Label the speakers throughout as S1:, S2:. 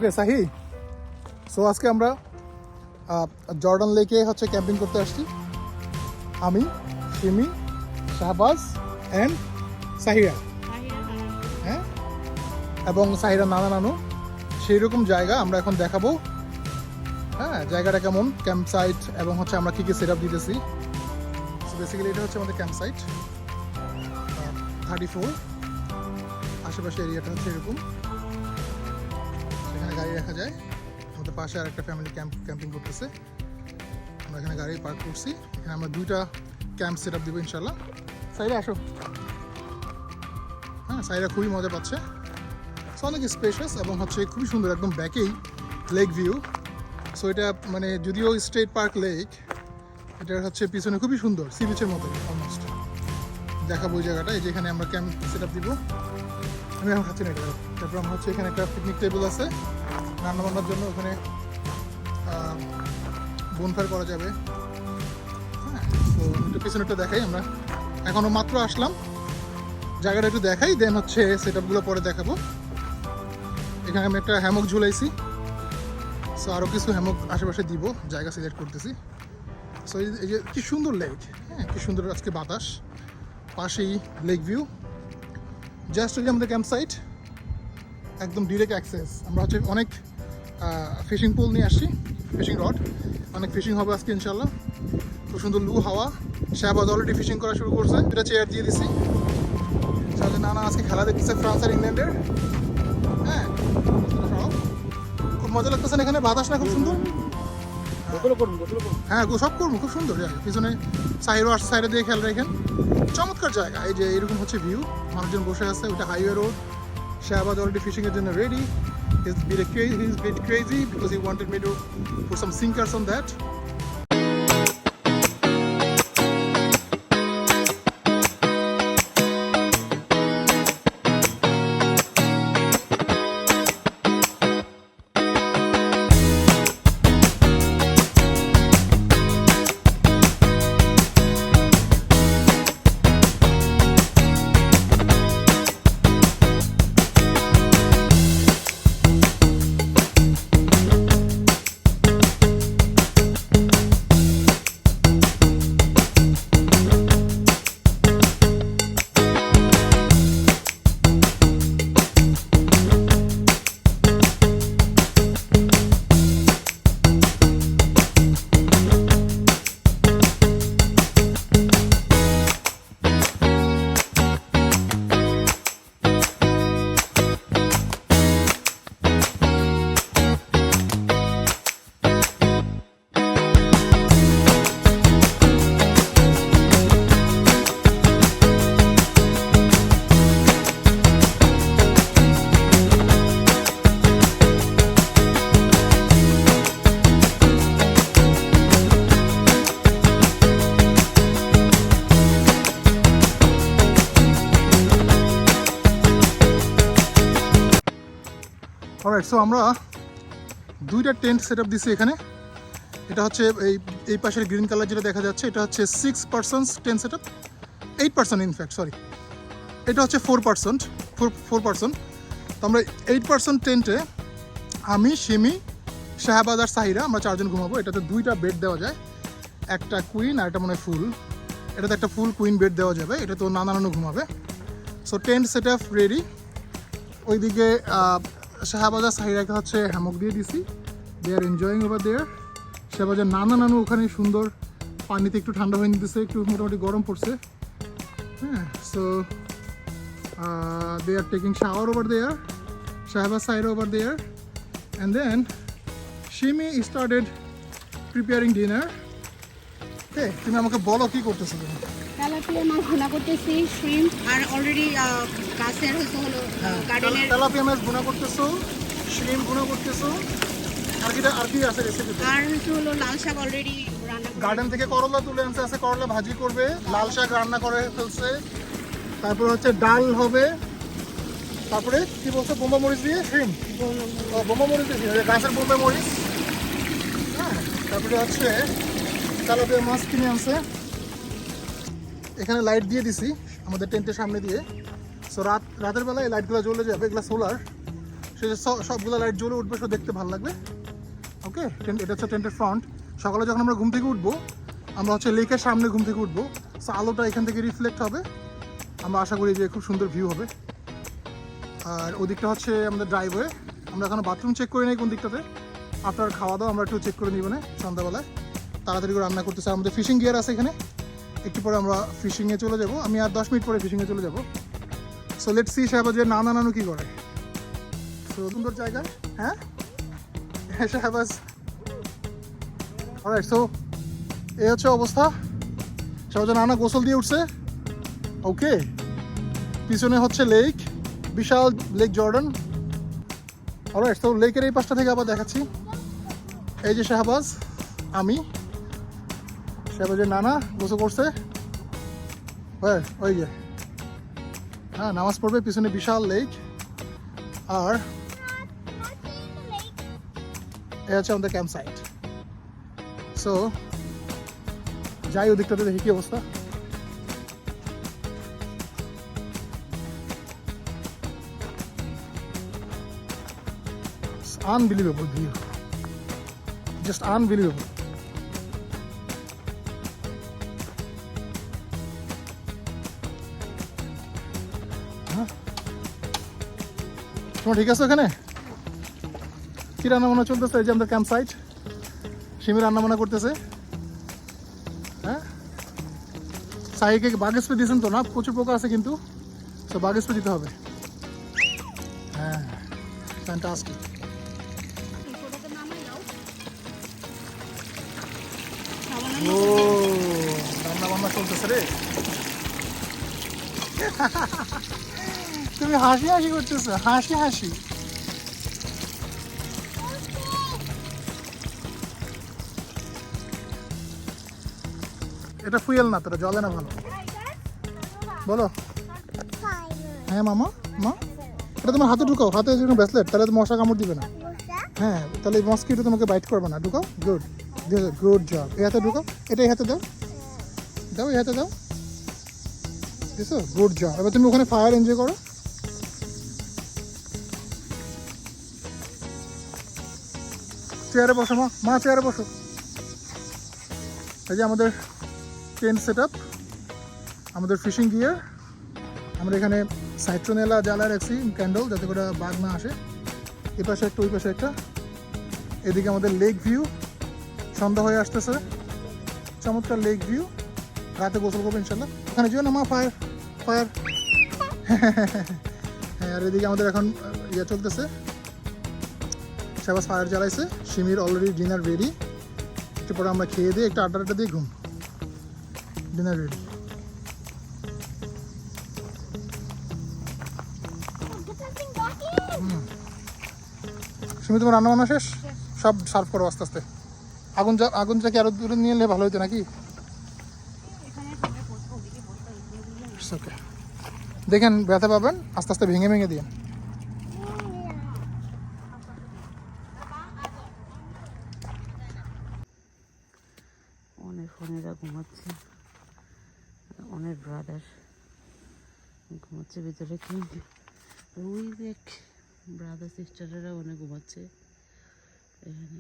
S1: ওকে সাহি, সো আজকে আমরা জর্ডান লেকে হচ্ছে ক্যাম্পিং করতে আসছি। আমি, সিমি, শাহবাজ অ্যান্ড সাহিরা, হ্যাঁ, এবং সাহিরা নানা নানু। সেই রকম জায়গা আমরা এখন দেখাবো। হ্যাঁ, জায়গাটা কেমন, ক্যাম্প সাইট এবং হচ্ছে আমরা কী কী সেট আপ দিতেছি। বেসিক্যালি এটা হচ্ছে আমাদের ক্যাম্প সাইট 34। আশেপাশে এরিয়াটা হচ্ছে এরকম, সেখানে গাড়ি রাখা যায়। আমাদের পাশে আর একটা ফ্যামিলি ক্যাম্পিং করতেছে। আমরা এখানে গাড়ি পার্ক করছি। এখানে আমরা 2টা ক্যাম্প সেট আপ দেবো ইনশাল্লাহ। সাইরা আসো। হ্যাঁ, সাইরা খুবই মজা পাচ্ছে। সো অনেক স্পেশাস এবং হচ্ছে খুবই সুন্দর, একদম ব্যাকেই লেক ভিউ। সো এটা মানে যদিও স্টেট পার্ক লেক, এটার হচ্ছে পিছনে খুবই সুন্দর, সি বিচের মতো অলমোস্ট। দেখাবো ওই জায়গাটা, এই যে এখানে আমরা ক্যাম্প সেট আপ দিব। আমি এখন খাচ্ছি না এটা। তারপর আমরা হচ্ছে এখানে একটা পিকনিক টেবিল আছে রান্নাবান্নার জন্য, ওখানে বনফায়ার করা যাবে। হ্যাঁ, তো একটু পিছনেটা দেখাই। আমরা এখনও মাত্র আসলাম, জায়গাটা একটু দেখাই, দেন হচ্ছে সেট আপগুলো পরে দেখাবো। এখানে আমি একটা হ্যামক ঝুলাইছি। সো আরও কিছু হ্যামক আশেপাশে দিব, জায়গা সিলেক্ট করতেছি। সো এই যে কি সুন্দর লেক, হ্যাঁ, কি সুন্দর আজকে বাতাস, পাশেই লেক ভিউ। জাস্ট ওই যে আমাদের ক্যাম্প সাইট, একদম ডিরেক্ট অ্যাক্সেস। আমরা হচ্ছে অনেক ফিশিং পোল নিয়ে আসছি, ফিশিং রড, অনেক ফিশিং হবে আজকে ইনশাল্লাহ। খুব সুন্দর লু হাওয়া। শাহবাজ অলরেডি ফিশিং করা শুরু করছে, এটা চেয়ার দিয়ে দিছি। তাহলে নানা আজকে খেলা দেখতেছে ফ্রান্স আর ইংল্যান্ডের। হ্যাঁ, খুব মজা লাগতেছে এখানে, বাতাস না খুব সুন্দর। হ্যাঁ, সব করবো, খুব সুন্দর জায়গা। পিছনে সাইরো আসছে, সাইডে দিয়ে খেয়াল রাখেন, চমৎকার জায়গা। এই যে এরকম হচ্ছে ভিউ, মানুষজন বসে আছে, ওটা highway road. Shahbaz already fishing এর জন্য ready. He's a bit crazy because he wanted me to put some sinkers on that. Alright, so আমরা 2টা টেন্ট সেট আপ দিছি এখানে। এটা হচ্ছে এই পাশের গ্রিন কালার যেটা দেখা যাচ্ছে, এটা হচ্ছে 6 persons tent set up, 8 person in fact, sorry, এটা হচ্ছে 4 পার্সন। তো আমরা 8 পার্সন টেন্টে আমি, সিমি, শাহবাজ আর সাহিরা, আমরা 4 জন ঘুমাবো। এটাতে 2টা বেড দেওয়া যায়, একটা কুইন আর একটা মনে হয় ফুল। এটাতে একটা ফুল কুইন বেড দেওয়া যাবে, এটা তো নানা নানু ঘুমাবে। So tent set up ready. ওইদিকে শাহবাজার সাহিরাকে হচ্ছে হ্যামক দিয়ে দিছি, দে আর এনজয়িং ওভার দেয়ার। শাহবাজার নানা নানু ওখানে সুন্দর পানিতে একটু ঠান্ডা হয়ে নিতেছে, একটু মোটামুটি গরম পড়ছে। হ্যাঁ, so they are taking shower over there, Shahbaz Sahira over there, and then Simi started preparing dinner. Okay, তুমি আমাকে বলো কি করতেছো তুমি?
S2: তেলাপিয়া মাছ ভুনা করতেছি, শ্রিম্প, আর অলরেডি গাছের হলো গার্ডেনের
S1: তেলাপিয়া মাছ ভুনা করতেছো, শ্রিম্প ভুনা করতেছো, আর কি আছে রেসিপি?
S2: আর হলো লাল শাক অলরেডি রান্না
S1: গার্ডেন থেকে করলা তুলে আনছে, আছে করলা ভাজি করবে, লাল শাক রান্না করে ফেলছে, তারপর হচ্ছে ডাল হবে, তারপরে কি বলছো, বোম্বা মরিচ দিয়ে শ্রিম্প, বোম্বা মরিচ দিয়ে গাছের বোম্বা মরিচ। হ্যাঁ, তারপরে হচ্ছে তেলাপিয়া মাছ কিনে আনছে। এখানে লাইট দিয়ে দিছি আমাদের টেন্টের সামনে দিয়ে। সো রাতের বেলা এই লাইটগুলো জ্বলে যাবে, এগুলো সোলার। সে সবগুলো লাইট জ্বলে উঠবে, সব দেখতে ভালো লাগবে। ওকে, এটা হচ্ছে টেন্টের ফ্রন্ট। সকালে যখন আমরা ঘুম থেকে উঠবো, আমরা হচ্ছে লেকের সামনে ঘুম থেকে উঠবো, সো আলোটা এখান থেকে রিফ্লেক্ট হবে। আমরা আশা করি যে খুব সুন্দর ভিউ হবে। আর ওদিকটা হচ্ছে আমাদের ড্রাইভওয়ে। আমরা এখনো বাথরুম চেক করি নাই কোন দিকটাতে। আপনার খাওয়া দাওয়া আমরা একটু চেক করে নিব না সন্ধ্যাবেলায়, তাড়াতাড়ি করে রান্না করতেছে। আমাদের ফিশিং গিয়ার আছে এখানে, একটু পরে আমরা ফিশিংয়ে চলে যাব। আমি আর 10 মিনিট পরে ফিশিংয়ে চলে যাব। সো লেটস সি শাহবাজ যে নানু কী করে। সো সুন্দর জায়গা, হ্যাঁ শাহবাজ। অলরাইট, সো এই হচ্ছে অবস্থা। শাহবাজ নানা গোসল দিয়ে উঠছে। ওকে, পিছনে হচ্ছে লেক, বিশাল লেক জর্ডান। অলরাইট, তো লেকের এই পাশটা থেকে আবার দেখাচ্ছি। এই যে শাহবাজ, আমি, শাহবাজের নানা গোসল করছে। ওই যে হ্যাঁ, নামাজ পড়বে, পিছনে বিশাল লেক। আর এ হচ্ছে আমাদের ক্যাম্প সাইট। সো যাই ওদিকটাতে দেখি কি অবস্থা। Unbelievable view, just unbelievable. তোমার ঠিক আছে ওখানে? কি রান্না বান্না চলতেছে? এই যে আমাদের ক্যাম্প সাইট, সিমি রান্না বান্না করতেছে। হ্যাঁ, সাইকে বাঘ স্প্রে দিয়েছেন তো না? প্রচুর পোকা আছে কিন্তু, তো বাঘ স্প্রে দিতে হবে। হ্যাঁ, ফ্যান্টাস্টিক। ও, রান্না বান্না চলতেছে রে। তুমি হাসি হাসি করতেছো, হাসি হাসি। এটা ফুয়েল না, তোরা জলে না ভালো। বলো। হ্যাঁ মামা, মা এটা তোমার হাতে ঢুকাও, হাতে যখন ব্রেসলেট, তাহলে তো মশা কামড় দিবে না। হ্যাঁ, তাহলে মস্কিটো তোমাকে বাইট করবে না। ঢুকাও, গুড গুড জব। এই হাতে ঢুকাও, এটা এই হাতে দাও, দাও এই হাতে দাও, বুঝছো? Good job. এবার তুমি ওখানে ফায়ার এনজয় করো। চেয়ারে বসো মা, মা চেয়ারে বসো। এই যে আমাদের টেন্ট সেট আপ, আমাদের ফিশিং গিয়ার। আমরা এখানে সাইট্রোনেলা জ্বালায় রাখছি, ক্যান্ডেল, যাতে করে বাঘ না আসে। এ পাশে একটা, ওই পাশে একটা। এদিকে আমাদের লেক ভিউ, সন্ধ্যা হয়ে আসতেছে, চমৎকার লেক ভিউ। রাতে গোসল করবো ইনশাল্লাহ। ওখানে যেও না মা, ফায়ার ফায়ার। হ্যাঁ, আর এদিকে আমাদের এখন ইয়ে চলতেছে, সবাই ফায়ার জ্বালাইছে। সিমির অলরেডি ডিনার রেডি। একটু পরে আমরা খেয়ে দিয়ে একটা আড্ডা দিয়ে ঘুম। Dinner ready. সিমি, তোমার রান্না বান্না শেষ? সব সার্ভ করো আস্তে আস্তে। আগুনটা কি আরো দূরে নিয়ে এলে ভালো হতো নাকি? ওকে, দেখেন ব্যথা পাবেন, আস্তে আস্তে ভেঙে ভেঙে দিয়ে।
S2: অনেক ফোনেরা ঘুমাচ্ছে, অনেক ব্রাদার ঘুমাচ্ছে ভিতরে, কিন্তু ওই দেখ ব্রাদার সিস্টারেরা অনেক ঘুমাচ্ছে। এখানে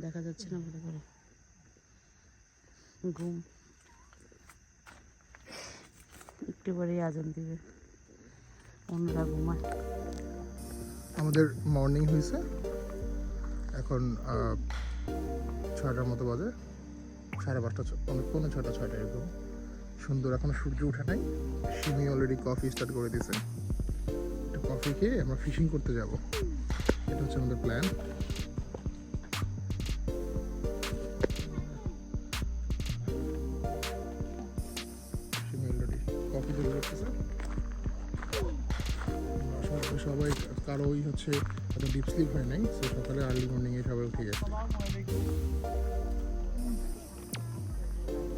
S2: দেখা যাচ্ছে না ভালো করে, ঘুম। একটু পরেই আজান দিবে, অন্যরা ঘুমায়।
S1: আমাদের মর্নিং হয়েছে, এখন 6টার মতো বাজে, 5:30, 5:45, 6টা এরকম। সুন্দর, এখনো সূর্য উঠে নাই। সিমি অলরেডি কফি স্টার্ট করে দিয়েছে। একটু কফি খেয়ে আমরা ফিশিং করতে যাব, এটা হচ্ছে আমাদের প্ল্যান। সিমি অলরেডি কফি তৈরি করতেছে। সবাই কারোই হচ্ছে এত ডিপ স্লিপ হয় নাই, সে সকালে আর্লি মর্নিংয়ে সবাই উঠে গেছে।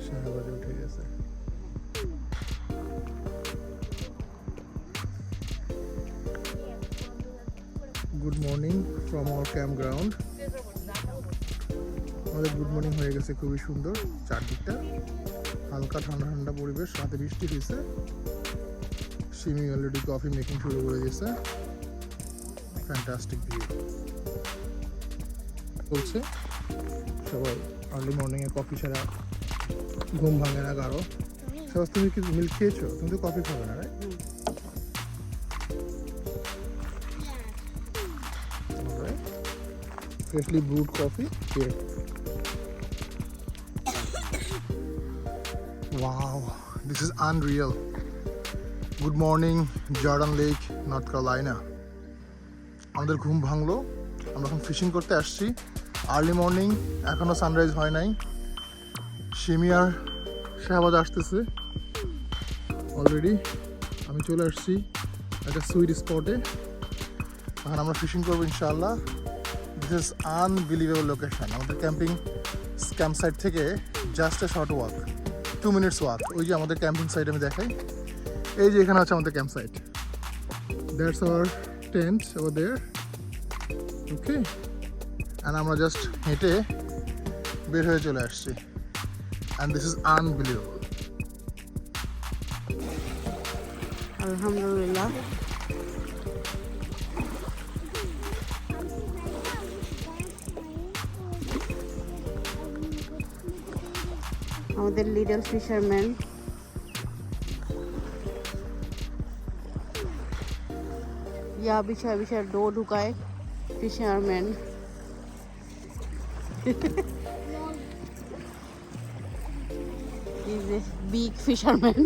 S1: শাহবাজে উঠে গেছে। Good morning from our camp ground. আমাদের গুড মর্নিং হয়ে গেছে, খুবই সুন্দর। চারদিকটা হালকা ঠান্ডা ঠান্ডা পরিবেশ, রাতে বৃষ্টি হয়েছে। সিমি অলরেডি কফি মেকিং শুরু করে দিয়েছে। ফ্যান্টাস্টিক ভিউ চলছে। সবাই আর্লি মর্নিংয়ে কফি ছাড়া ঘুম ভাঙে না কারো। সবাই তুমি কি মিল্ক খেয়েছো? তুমি তো কফি খাবে না, right? Alright. Freshly brewed coffee here. Wow, this is unreal. Good morning, Jordan Lake, North Carolina. আমাদের ঘুম ভাঙলো, আমরা এখন ফিশিং করতে আসছি। আর্লি মর্নিং, এখনও সানরাইজ হয় নাই। শিমিয়ার শাহবাজ আসতেছে অলরেডি। আমি চলে আসছি একটা সুইট স্পটে, এখন আমরা ফিশিং করবো ইনশাআল্লাহ। This is unbelievable location. আমাদের ক্যাম্পিং ক্যাম্প সাইট থেকে just a short walk, 2 minutes walk. ওই যে আমাদের ক্যাম্পিং সাইট আমি দেখাই, এই যে এখানে আছে আমাদের camp site. That's our tent over there, okay. And আমরা জাস্ট হেঁটে বের হয়ে চলে আসছি। And this is unbelievable.
S2: আলহামদুলিল্লাহ। আমাদের লিটল ফিশারম্যান या বিশাল বিশাল ডো ঢুকায় fisherman. He's a big fisherman.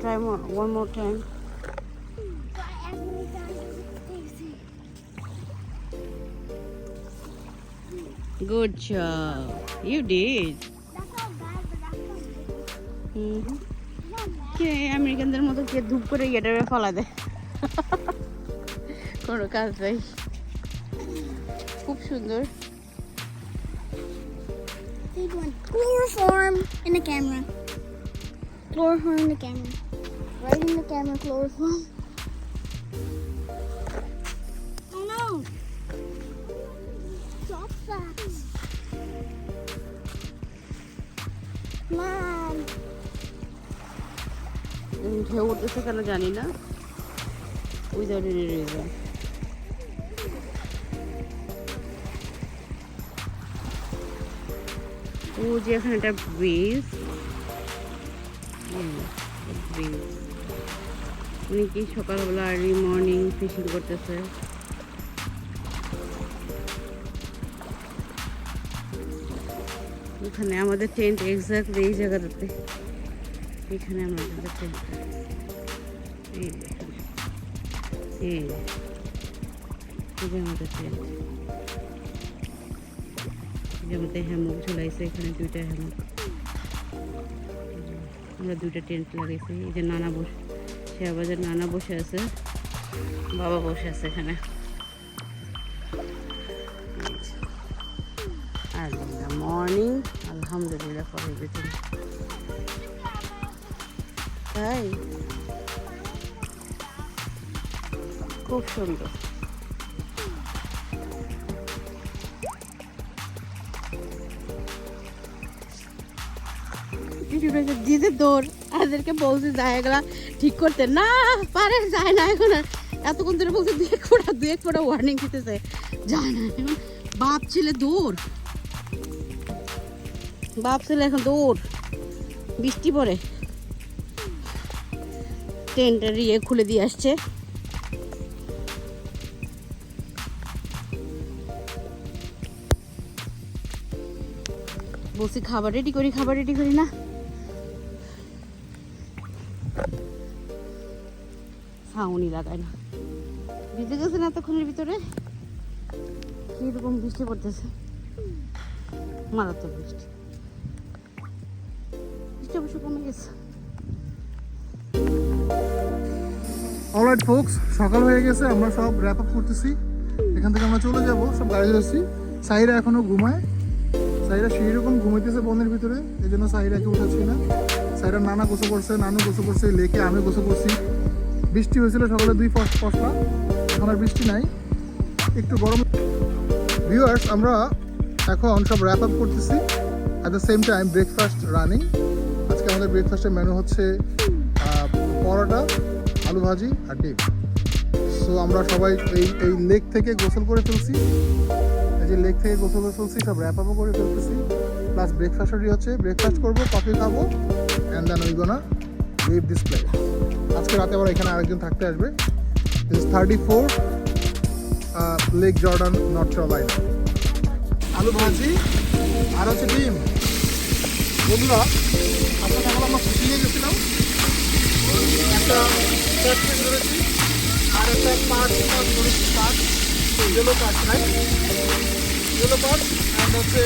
S2: Try one more time. Good job. You did. কে আমেরিকানদের মতো কে ধূপ করে গেটারে ফলা দেয়, কোনো কাজ নাই। খুব সুন্দর।
S3: Chloroform in the camera. Chloroform in the camera. Right in the camera, chloroform. Oh no! Drop that. Mom.
S2: ঢেউ উঠতেছে কেন জানি না, উইদাউট এনি রিজন। ও যে এখানে একটা ব্রিজ, উনি কি সকালবেলা আর্লি মর্নিং ফিশিং করতেছে। এখানে আমাদের টেন্ট এক্স্যাক্টলি এই জায়গাটাতে, এখানে আমাদের টেন্ট। এই যে আমাদের টেন্ট, আমাদের হ্যামক ঝুলাইছে এখানে, 2টা হ্যামক। আমরা 2টা টেন্ট লাগাইছি। এই যে নানা বসে, শাহবাজের নানা বসে আছে, বাবা বসে আছে এখানে। আর মর্নিং আলহামদুলিল্লাহ ফর এভরিথিং। তাই খুব সুন্দর। দিদি দৌড়, আমাদেরকে বলছে জায়গা ঠিক করতে, না পারে যায় না এখন। এতক্ষণ ধরে বলছে দু এক ফোঁটা ওয়ার্নিং দিতেছে, যায় না এখন। বাপ ছেলে দৌড়, বাপ ছেলে এখন দৌড়। বৃষ্টি পড়ে, টেন্টের ইয়ে খুলে দিয়ে আসছে। বলছি খাবার রেডি করি না, ছাউনি লাগায় না। ভিজে গেছে না এতক্ষণের ভিতরে, কিরকম বৃষ্টি পড়তেছে, মারাত্মক বৃষ্টি। বৃষ্টি অবশ্য কমে গেছে।
S1: অলরাইট ফোকস, সকাল হয়ে গেছে, আমরা সব র্যাপ আপ করতেছি। এখান থেকে আমরা চলে যাব, সব গাড়ি যাচ্ছি। সাইরা এখনো ঘুমায়, সাইরা সেই রকম ঘুমাইতেছে বনের ভিতরে, এই জন্য সাইরাকে উঠাচ্ছি না। সাইরা নানা গোসল করছে, নানু গোসল করছে, লেকে আমি গোসল করছি। বৃষ্টি হয়েছিল সকালে 2 পশলা, এখন আর বৃষ্টি নাই, একটু গরম। ভিউয়ার্স, আমরা এখন সব র্যাপ আপ করতেছি। At the same time breakfast running. আজকে আমাদের ব্রেকফাস্টের মেনু হচ্ছে পরোটা, আলু ভাজি আর ডিম। সো আমরা সবাই এই লেক থেকে গোসল করে ফেলছি, এই যে লেক থেকে গোসল করে ফেলছি, সব র্যাপ আপও করে ফেলতেছি, প্লাস ব্রেকফাস্ট রেডি হচ্ছে। ব্রেকফাস্ট করবো, কফি খাবো, and then we gonna leave this place. আজকে রাতে আবার এখানে আরেকজন থাকতে আসবে। This 34 lake Jordan, north Carolina. আলু ভাজি আর হচ্ছে ডিম। বন্ধুরা, আপনার এখন আমরা শুকিয়ে গেছিলাম, একটা প্র্যাকটিস ধরেছি আর একটা পার্ট ধরেছি, part yellow part, right? Yellow part and হচ্ছে